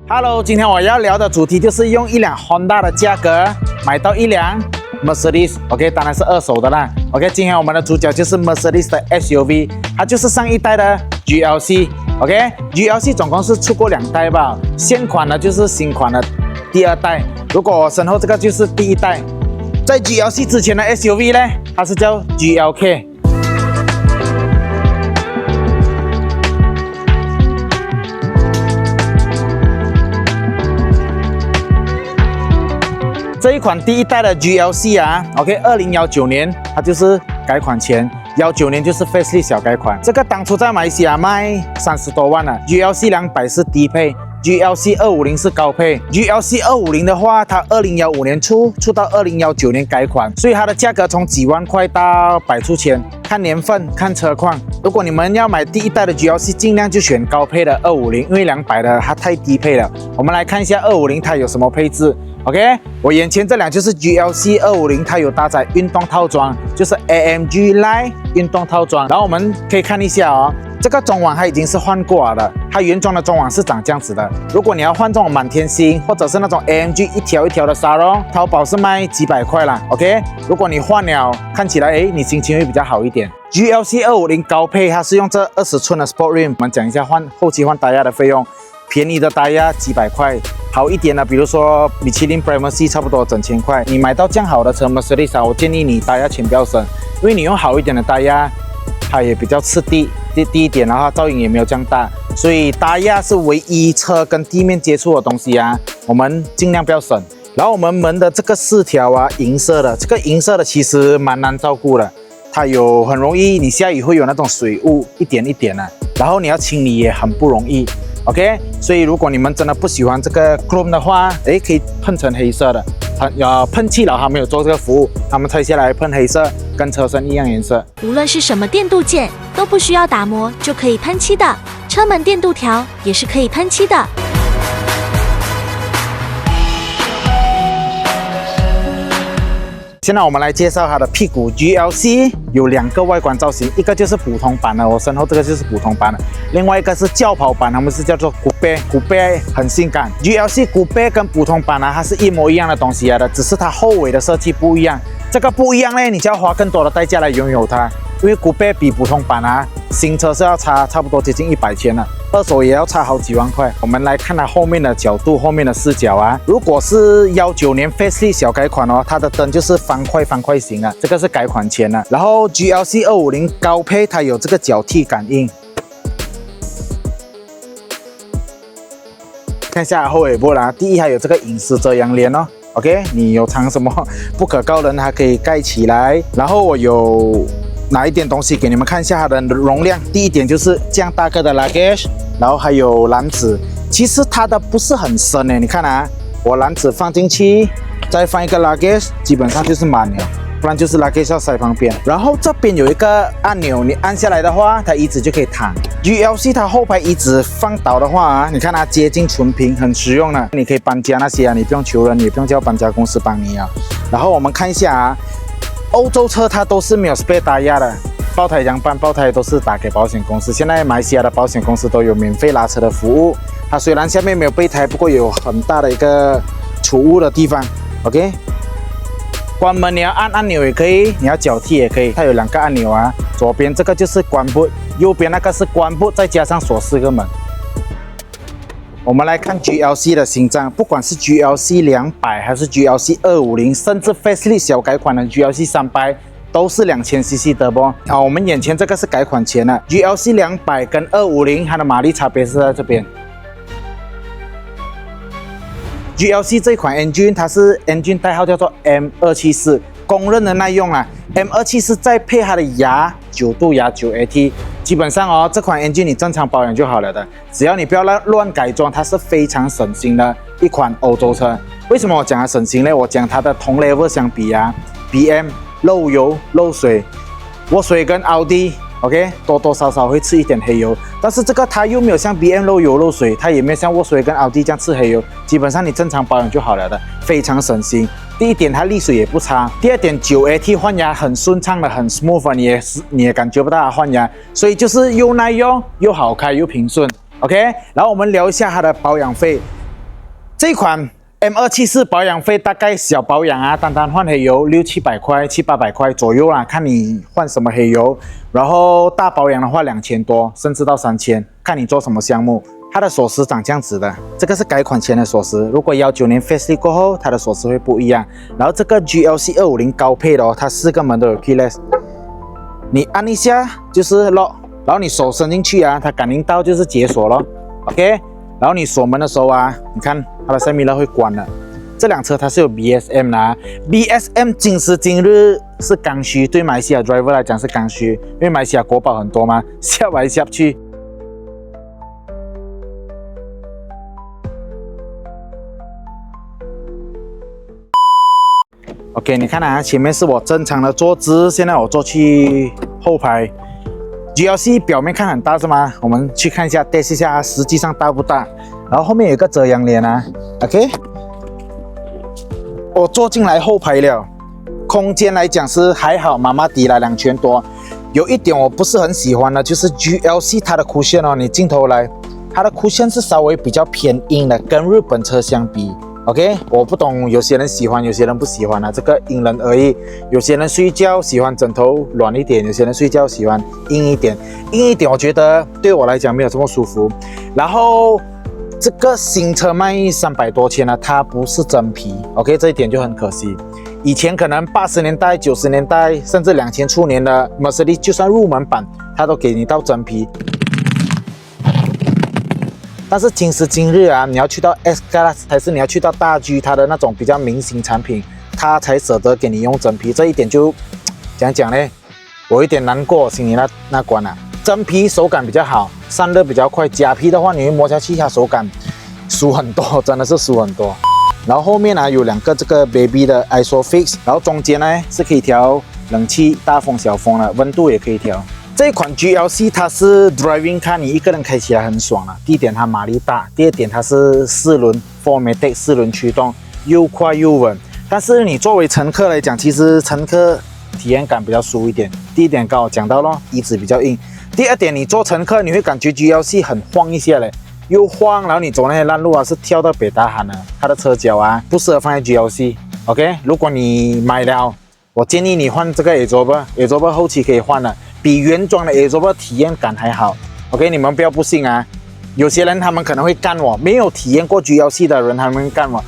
Hello， 今天我要聊的主题就是用一辆 Honda 的价格买到一辆 Mercedes，OK， 当然是二手的啦。OK， 今天我们的主角就是 Mercedes 的 SUV， 它就是上一代的 GLC。OK，GLC 总共是出过2代吧，现款呢就是新款的第2代。如果我身后这个就是第1代，在 GLC 之前的 SUV 呢，它是叫 GLK。这一款第1代的 GLC 啊 ，OK， 2019年它就是改款前，19年就是 Facelift 小改款。这个当初在马来西亚卖30多万了 ，GLC 200是低配 ，GLC 250是高配。GLC 250的话，它2015年出到2019年改款，所以它的价格从几万块到百出千，看年份看车况。如果你们要买第1代的 GLC， 尽量就选高配的250，因为200的它太低配了。我们来看一下250它有什么配置。OK， 我眼前这辆就是 GLC 250，它有搭载运动套装，就是 AMG Line 运动套装。然后我们可以看一下哦，这个中网它已经是换过了的，它原装的中网是长这样子的。如果你要换这种满天星，或者是那种 AMG 一条一条的沙龙，淘宝是卖几百块啦。OK， 如果你换了，看起来你心情会比较好一点。GLC 250高配，它是用这20寸的 Sport Rim。我们讲一下后期换胎压的费用，便宜的胎压几百块。好一点的，比如说米其林 Primacy 差不多整1000块。你买到这样好的车 Mercedes 我建议你胎压钱不要省，因为你用好一点的胎压，它也比较次低一点，然后噪音也没有这样大，所以胎压是唯一车跟地面接触的东西啊，我们尽量不要省。然后我们门的这个4条啊，银色的，这个银色的其实蛮难照顾的，它有很容易你下雨会有那种水雾一点一点的，然后你要清理也很不容易。OK， 所以如果你们真的不喜欢这个 Chrome 的话，可以喷成黑色的。喷漆了，他没有做这个服务，他们拆下来喷黑色，跟车身一样颜色。无论是什么电镀件，都不需要打磨就可以喷漆的。车门电镀条也是可以喷漆的。现在我们来介绍它的屁股。GLC 有2个外观造型，一个就是普通版的，我身后这个就是普通版的，另外一个是轿跑版，他们是叫做Coupe，很性感。GLC Coupe 跟普通版它是一模一样的东西来的，只是它后尾的设计不一样。这个不一样呢，你就要花更多的代价来拥有它，因为Coupe比普通版新车是要差不多接近100千了，二手也要差好几万块。我们来看它后面的角度，后面的视角啊。如果是19年 Facelift 小改款哦，它的灯就是方块型的，这个是改款前的。然后 GLC 250高配它有这个脚踢感应，看一下后尾部啦。第一还有这个隐私遮阳帘哦。OK， 你有藏什么不可告人，它可以盖起来。然后我有拿一点东西给你们看一下它的容量。第一点就是这样大个的 luggage， 然后还有篮子。其实它的不是很深你看啊，我篮子放进去，再放一个 luggage， 基本上就是满了。不然就是 luggage 要塞旁边。然后这边有一个按钮，你按下来的话，它椅子就可以躺。GLC 它后排椅子放倒的话你看它接近纯平，很实用的。你可以搬家那些你不用求人，也不用叫搬家公司帮你然后我们看一下欧洲车它都是没有 spare 胎压的，爆胎怎办？爆胎都是打给保险公司。现在马来西亚的保险公司都有免费拉车的服务。它虽然下面没有备胎，不过有很大的一个储物的地方。OK。关门你要按按钮也可以，你要脚踢也可以，它有2个按钮左边这个就是关不，右边那个是关不，再加上锁4个门。我们来看 GLC 的心脏，不管是 GLC 200还是 GLC 250，甚至 Facelift 小改款的 GLC 300，都是2000cc turbo。我们眼前这个是改款前的 GLC 200跟250，它的马力差别是在这边。GLC 这款 engine 它是 engine 代号叫做 M274， 公认的耐用M274再配它的牙9度牙 9AT， 基本上这款 engine 你正常保养就好了的，只要你不要乱改装，它是非常省心的一款欧洲车。为什么我讲它省心呢？我讲它的同 level 相比BM 漏油漏水，涡水跟奥迪OK， 多多少少会吃一点黑油，但是这个它又没有像 BM 漏油漏水，它也没有像涡水跟奥迪这样吃黑油，基本上你正常保养就好了的，非常省心。第一点，它沥水也不差；第二点，9AT 换牙很顺畅的，很 smooth， 你也感觉不到它换牙，所以就是又耐用又好开又平顺。OK， 然后我们聊一下它的保养费。这款 M274保养费大概小保养啊，单单换黑油600-700块、700-800块左右啦，看你换什么黑油。然后大保养的话2000多，甚至到3000，看你做什么项目。它的锁匙长这样子的，这个是改款前的锁匙。如果19年 facelift 过后，它的锁匙会不一样。然后这个 GLC 250高配的哦，它4个门都有 keyless， 你按一下就是 lock， 然后你手伸进去啊，它感应到就是解锁咯 ，OK。然后你锁门的时候啊，你看它的 side mirror 会关了。这辆车它是有 BSM 的啊 ，BSM 今时今日是刚需，对马来西亚 driver 来讲是刚需，因为马来西亚国宝很多嘛，下来下去。OK， 你看啊，前面是我正常的坐姿，现在我坐去后排。GLC 表面看很大是吗？我们去看一下 test 一下，实际上大不大？然后后面有一个遮阳帘啊 ，OK。我坐进来后排了，空间来讲是还好，麻麻地了2000多。有一点我不是很喜欢的，就是 GLC 它的 cushion 哦，你镜头来，它的 cushion 是稍微比较偏硬的，跟日本车相比。OK， 我不懂，有些人喜欢，有些人不喜欢啊，这个因人而异。有些人睡觉喜欢枕头软一点，有些人睡觉喜欢硬一点。硬一点，我觉得对我来讲没有这么舒服。然后这个新车卖300多千了，它不是真皮 ，OK， 这一点就很可惜。以前可能80年代、90年代，甚至2000初年的 Mercedes， 就算入门版，它都给你到真皮。但是今时今日啊，你要去到 S-Class 还是你要去到大 G， 它的那种比较明星产品，它才舍得给你用真皮，这一点就怎样讲呢？我有点难过，心里那关啊。真皮手感比较好，散热比较快，假皮的话你会摸下去，它手感输很多，真的是输很多。然后后面呢有2个这个 Baby 的 ISOFIX， 然后中间呢是可以调冷气大风小风的，温度也可以调。这一款 GLC 它是 driving car， 你一个人开起来很爽啊。第一点它马力大，第二点它是4轮 4MATIC 4轮驱动，又快又稳。但是你作为乘客来讲，其实乘客体验感比较输一点。第一点刚好讲到咯，椅子比较硬。第二点你做乘客你会感觉 GLC 很晃一下嘞，又晃，然后你走那些烂路啊是跳到北大喊了。它的车脚啊不适合放在 GLC。OK， 如果你买了，我建议你换这个 Absorber 后期可以换了。比原装的 Absorber 体验感还好 ，OK， 你们不要不信啊！有些人他们可能会干我，没有体验过 GLC 的人他们会干我，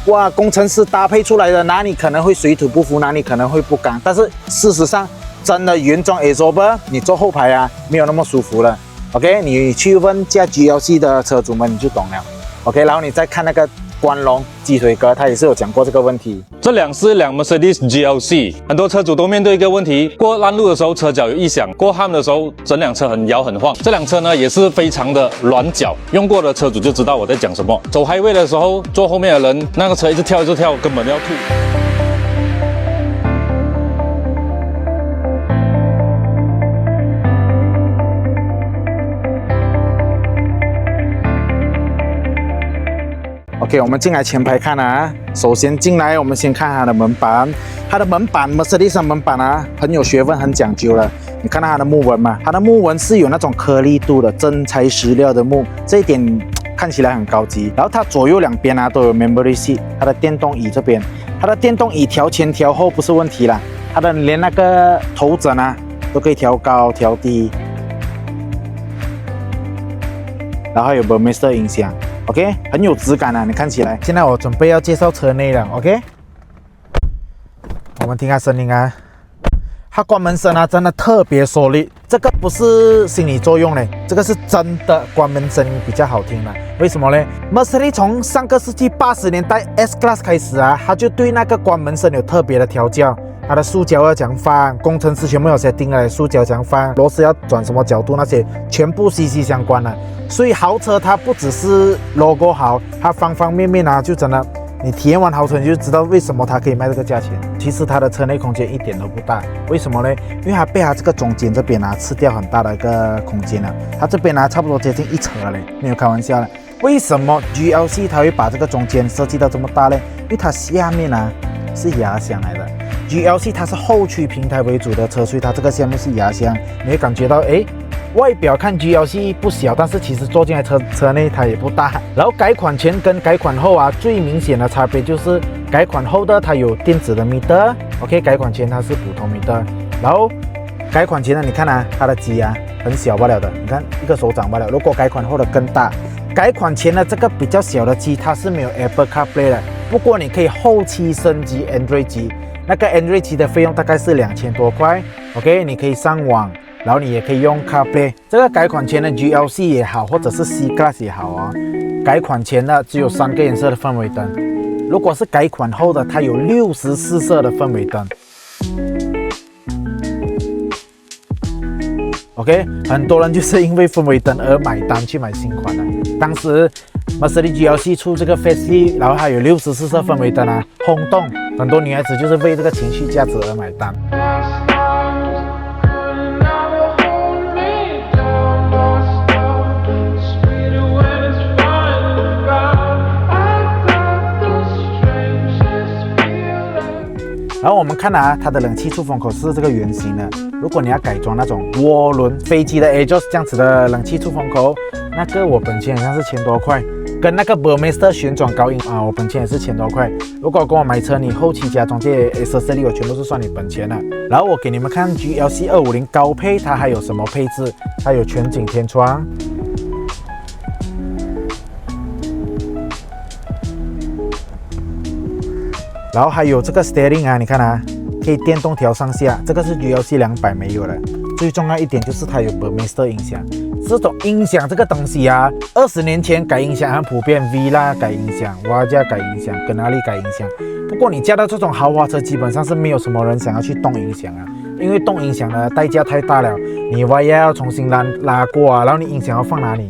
哇，工程师搭配出来的哪里可能会水土不服，哪里可能会不干，但是事实上真的原装 Absorber 你坐后排啊没有那么舒服了 ，OK， 你去问驾 GLC 的车主们你就懂了 ，OK， 然后你再看那个关龙鸡腿哥，他也是有讲过这个问题。这是辆 Mercedes GLC， 很多车主都面对一个问题：过烂路的时候车脚有异响，过ham的时候整辆车很摇很晃。这辆车呢也是非常的软脚，用过的车主就知道我在讲什么。走 highway 的时候，坐后面的人那个车一直跳，根本要吐。OK， 我们进来前排看啊。首先进来，我们先看它的门板。它的门板 ，Mercedes 的门板啊，很有学问，很讲究了。你看到它的木纹嘛？它的木纹是有那种颗粒度的真材实料的木，这一点看起来很高级。然后它左右两边啊都有 memory seat， 它的电动椅这边，它的电动椅调前调后不是问题啦。它的连那个头枕啊都可以调高调低，然后还有 Burmester 音响。OK， 很有质感啊！你看起来。现在我准备要介绍车内了。OK， 我们听下声音啊。它关门声啊，真的特别solid。这个不是心理作用嘞，这个是真的关门声音比较好听了。为什么呢 ？Mercedes 从上个世纪80年代 S-Class 开始啊，它就对那个关门声有特别的调教。它的塑胶要怎样放，工程师全部有些定了，塑胶怎样放，螺丝要转什么角度，那些全部息息相关的。所以豪车它不只是 logo 好，它方方面面啊，就真的你体验完豪车你就知道为什么它可以卖这个价钱。其实它的车内空间一点都不大，为什么呢？因为它被它这个中间这边啊吃掉很大的一个空间了，它这边啊差不多接近1尺了嘞，没有开玩笑了。为什么 GLC 它会把这个中间设计到这么大呢？因为它下面啊是压箱来的。GLC 它是后驱平台为主的车，所以它这个下面是压箱，你会感觉到外表看 GLC 不小，但是其实坐进来车内它也不大。然后改款前跟改款后啊，最明显的差别就是改款后的它有电子的 meter，OK， 改款前它是普通 meter。然后改款前呢，你看啊，它的机啊很小罢了的，你看一个手掌罢了。如果改款后的更大，改款前的这个比较小的机它是没有 Apple CarPlay 的，不过你可以后期升级 Android 机，那个 Android 机的费用大概是2000多块 ，OK， 你可以上网。然后你也可以用 CarPlay， 这个改款前的 GLC 也好，或者是 C Class 也好啊，改款前的只有3个颜色的氛围灯，如果是改款后的，它有64色的氛围灯。OK， 很多人就是因为氛围灯而买单去买新款的。当时 Mercedes GLC 出这个 Facelift， 然后还有64色氛围灯啊，轰动，很多女孩子就是为这个情绪价值而买单。然后我们看啊，它的冷气出风口是这个圆形的。如果你要改装那种涡轮飞机的 exhaust 这样子的冷气出风口，那个我本钱好像是1000多块，跟那个 Burmester 旋转高音啊，我本钱也是1000多块。如果跟我买车，你后期加装这些 accessory 我全部是算你本钱的。然后我给你们看 GLC 250高配它还有什么配置，它有全景天窗。然后还有这个 steering 啊，你看啊，可以电动调上下，这个是 GLC 200没有的。最重要一点就是它有 Burmester 音响，这种音响这个东西啊，20年前改音响很普遍 ，Villa 改音响，瓦加改音响，跟哪里改音响。不过你驾到这种豪华车，基本上是没有什么人想要去动音响啊，因为动音响的代价太大了，你瓦要重新拉过啊，然后你音响要放哪里？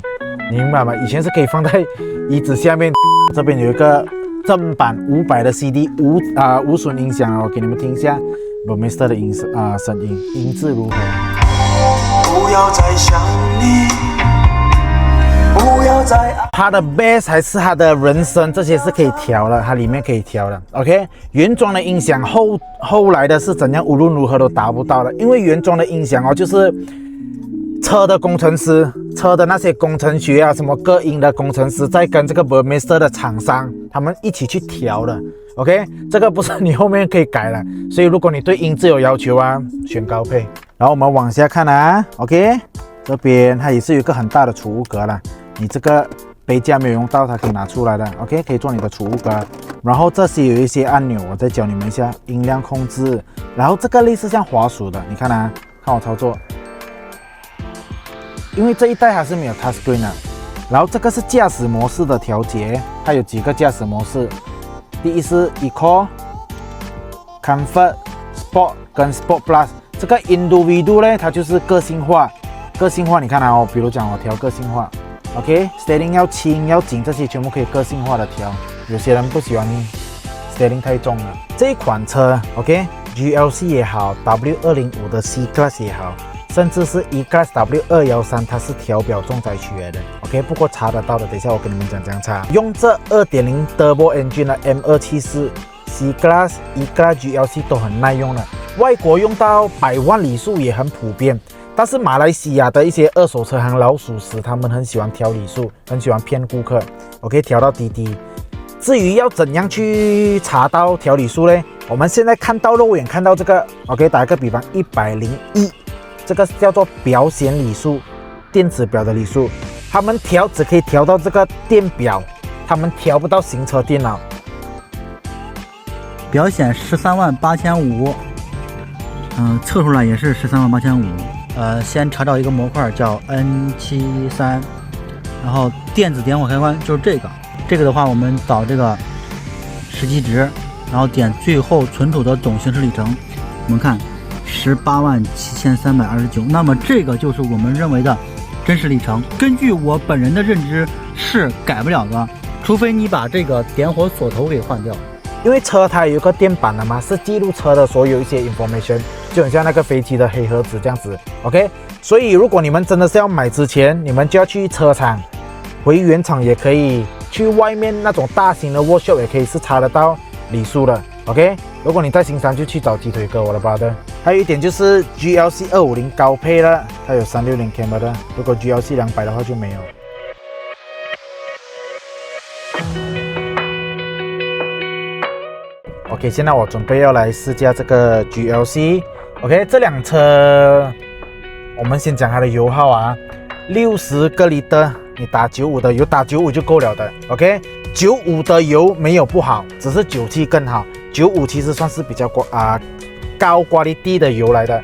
你明白吗？以前是可以放在椅子下面，这边有一个正版500的 CD 无损音响，我给你们听一下 Burmester 的声音，音质如何？不要再想你，不要再它的 bass 还是它的人声，这些是可以调的，它里面可以调的。OK， 原装的音响后来的是怎样，无论如何都达不到的，因为原装的音响哦，就是车的工程师，车的那些工程学啊，什么隔音的工程师，在跟这个 Burmester 的厂商，他们一起去调的。OK， 这个不是你后面可以改的，所以如果你对音质有要求啊，选高配。然后我们往下看啊 ，OK， 这边它也是有一个很大的储物格啦，你这个杯架没有用到，它可以拿出来的 ，OK， 可以做你的储物格。然后这些有一些按钮，我再教你们一下，音量控制。然后这个类似像滑鼠的，你看啊，看我操作。因为这一代还是没有 touchscreen 的，然后这个是驾驶模式的调节，它有几个驾驶模式。第一是 Eco、Comfort、Sport 跟 Sport Plus。这个 Individual 呢，它就是个性化。个性化你看啊，比如讲我调个性化 ，OK，steering 要轻要紧，这些全部可以个性化的调。有些人不喜欢 steering 太重了。这一款车 ，OK，GLC 也好 ，W205 的 C Class 也好。甚至是 E-Class W213， 它是调表重载区来的 ，OK， 不过查得到的，等一下我跟你们讲怎样查。用这 2.0 Turbo Engine 的 M274 C-Class、E-Class GLC 都很耐用的，外国用到100万里数也很普遍。但是马来西亚的一些二手车行老鼠屎，他们很喜欢调里数，很喜欢骗顾客 ，OK， 调到低。至于要怎样去查到调里数呢？我们现在看到肉眼看到这个 ，OK， 打个比方，101。这个叫做表显里数，电子表的里数，他们调只可以调到这个电表，他们调不到行车电脑。表显138500，测出来也是138500。先查找一个模块叫 N73，然后电子点火开关就是这个的话，我们导这个实际值，然后点最后存储的总行驶里程，我们看。187329，那么这个就是我们认为的真实里程。根据我本人的认知是改不了的，除非你把这个点火锁头给换掉。因为车它有一个电板的嘛，是记录车的所有一些 information， 就很像那个飞机的黑盒子这样子 ，OK。所以如果你们真的是要买之前，你们就要去车厂，回原厂也可以，去外面那种大型的 workshop 也可以是查得到里数的。OK， 如果你在新山就去找鸡腿哥我的 brother。还有一点就是 GLC 250高配的，它有360 camera 的，如果 GLC 200的话就没有。OK， 现在我准备要来试驾这个 GLC。OK， 这辆车我们先讲它的油耗啊，60个litre，你打95的油，打95就够了的。OK，95的油没有不好，只是97更好。95其实算是比较高quality的油来的。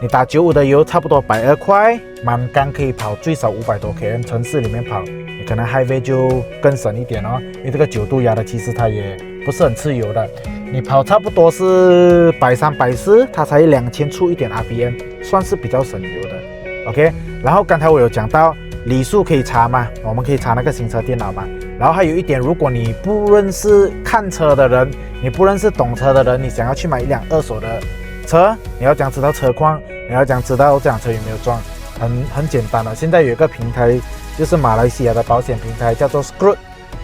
你打95的油，差不多120块，满缸可以跑最少500多 km， 城市里面跑，你可能 highway 就更省一点哦。因为这个9度压的，其实它也不是很吃油的。你跑差不多是130、140，它才2000出一点 RPM， 算是比较省油的。OK， 然后刚才我有讲到里数可以查嘛，我们可以查那个行车电脑嘛。然后还有一点，如果你不认识看车的人，你不认识懂车的人，你想要去买一辆二手的车，你要讲知道车况，你要讲知道这辆车有没有撞，很简单的。现在有一个平台，就是马来西亚的保险平台，叫做 Scroot。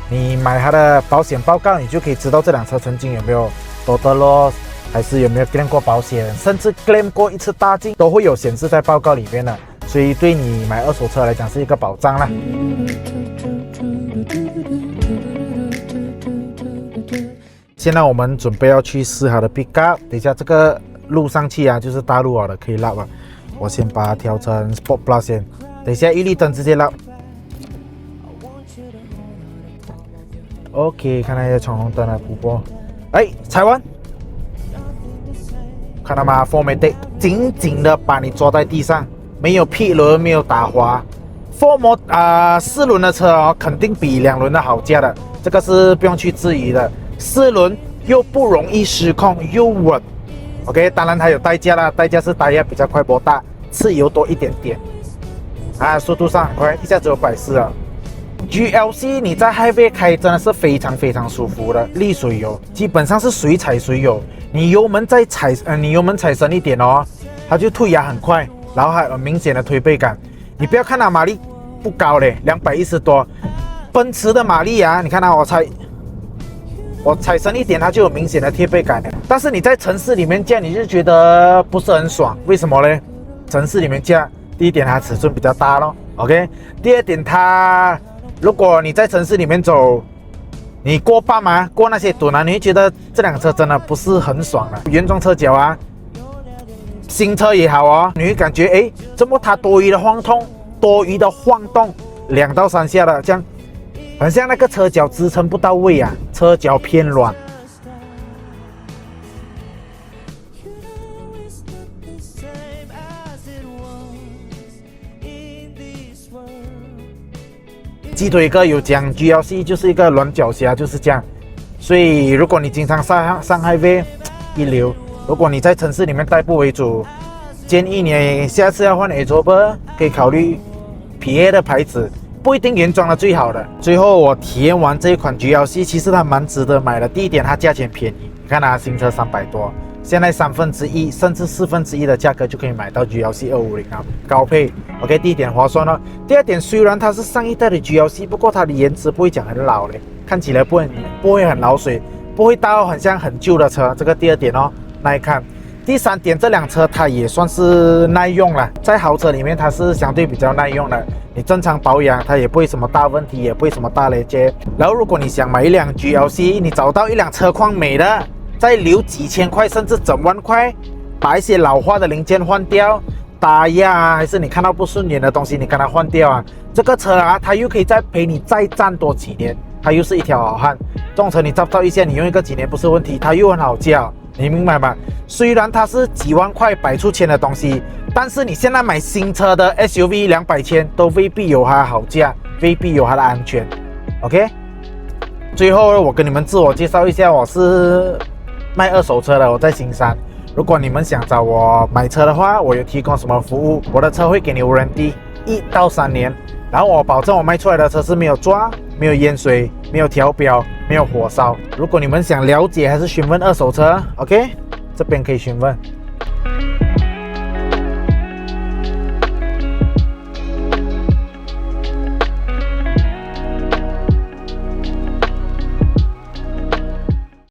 你买它的保险报告，你就可以知道这辆车曾经有没有 total loss， 还是有没有 claim 过保险，甚至 claim 过一次大金，都会有显示在报告里面的。所以对你买二手车来讲是一个保障啦。现在我们准备要去试它的 pickup， 等一下这个录上去啊，就是大陆的可以拉了。我先把它调成 Sport Plus 先，等一下一绿灯直接拉。OK， 看到一下闯红灯了，补波。哎，踩完，看到吗 ？Formatic 紧紧的把你抓在地上，没有屁轮，没有打滑。4轮的车哦，肯定比2轮的好驾的，这个是不用去质疑的。4轮又不容易失控，又稳。OK， 当然它有代价啦，代价是胎压比较快波大，吃油多一点点。速度上很快，一下子有140啊。GLC 你在 highway 开真的是非常非常舒服的，沥水油基本上是随踩随有，你油门再踩，你油门踩深一点哦，它就退压很快，然后还有明显的推背感。你不要看它马力不高嘞，210多，奔驰的马力啊，你看它我踩深一点，它就有明显的贴背感了。但是你在城市里面驾，你就觉得不是很爽，为什么呢？城市里面驾，第一点它尺寸比较大咯 ，OK， 第二点它。如果你在城市里面走，你过半嘛，过那些墩啊，你会觉得这辆车真的不是很爽的。原装车脚啊，新车也好哦，你会感觉怎么它多余的晃动2到3下的，这样很像那个车脚支撑不到位啊，车脚偏软。鸡腿哥有讲 GLC 就是一个软脚虾，就是这样。所以如果你经常上 highway 一流，如果你在城市里面代步为主，建议你下次要换 Exober 可以考虑 PA 的牌子，不一定原装的最好的。最后我体验完这一款 GLC， 其实它蛮值得买的。第一点，它价钱便宜，你看它新车300多，现在1/3甚至1/4的价格就可以买到 GLC 250啊，高配。OK， 第一点划算哦。第二点，虽然它是上一代的 GLC， 不过它的颜值不会讲很老嘞，看起来不会很老水，不会到很像很旧的车。这个第二点哦，耐看。第三点，这辆车它也算是耐用了，在豪车里面它是相对比较耐用的。你正常保养它也不会什么大问题，也不会什么大雷接。然后如果你想买一辆 GLC， 你找到一辆车况美的，再留几千块甚至整万块，把一些老化的零件换掉。打压啊，还是你看到不顺眼的东西，你跟它换掉啊。这个车啊，它又可以再陪你再战多几年，它又是一条好汉。这种车你照一下，你用一个几年不是问题，它又很好驾，你明白吗？虽然它是几万块摆出千的东西，但是你现在买新车的 SUV 200千都未必有它好驾，未必有它的安全。OK， 最后我跟你们自我介绍一下，我是卖二手车的，我在新山。如果你们想找我买车的话，我有提供什么服务？我的车会给你 warranty 1到3年，然后我保证我卖出来的车是没有抓、没有淹水、没有调表、没有火烧。如果你们想了解还是询问二手车 ，OK， 这边可以询问。